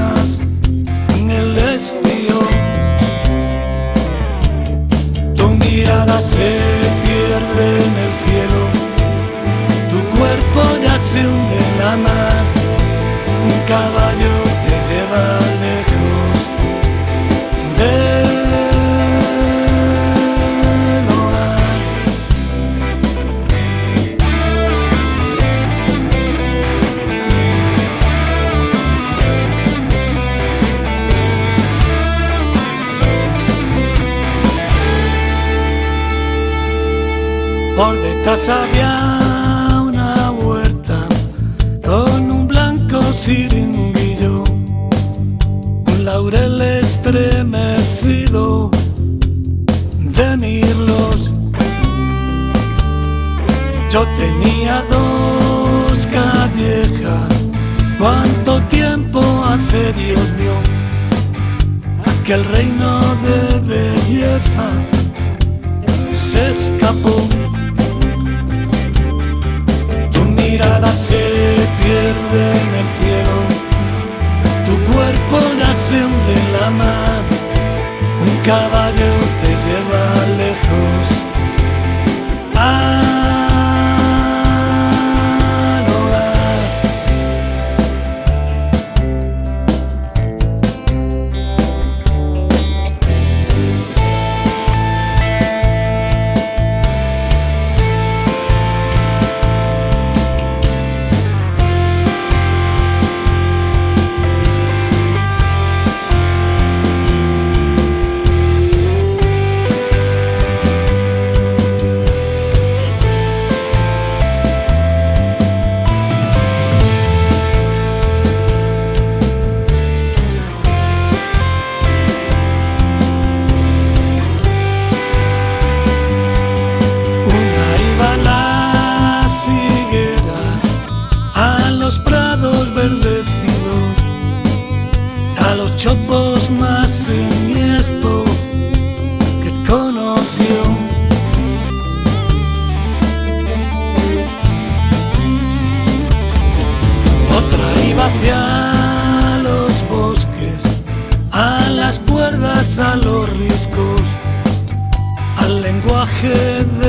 asomas en el estío. Tu mirada se pierde en el cielo, tu cuerpo ya se hunde en la mar. Un caballo te lleva lejos del hogar. Por detrás había una huerta con un blanco siringuillo, un laurel estremecido de mirlos. Yo tenía 2 callejas. ¿Cuánto tiempo hace, Dios mío, aquel reino de belleza se escapó? Tu mirada se pierde en el cielo, tu cuerpo ya se hunde en la mar. Un caballo te lleva lejos al hogar. Prados verdecidos, a los chopos más enhiestos que conoció. Otra iba hacia los bosques, a las cuerdas, a los riscos, al lenguaje de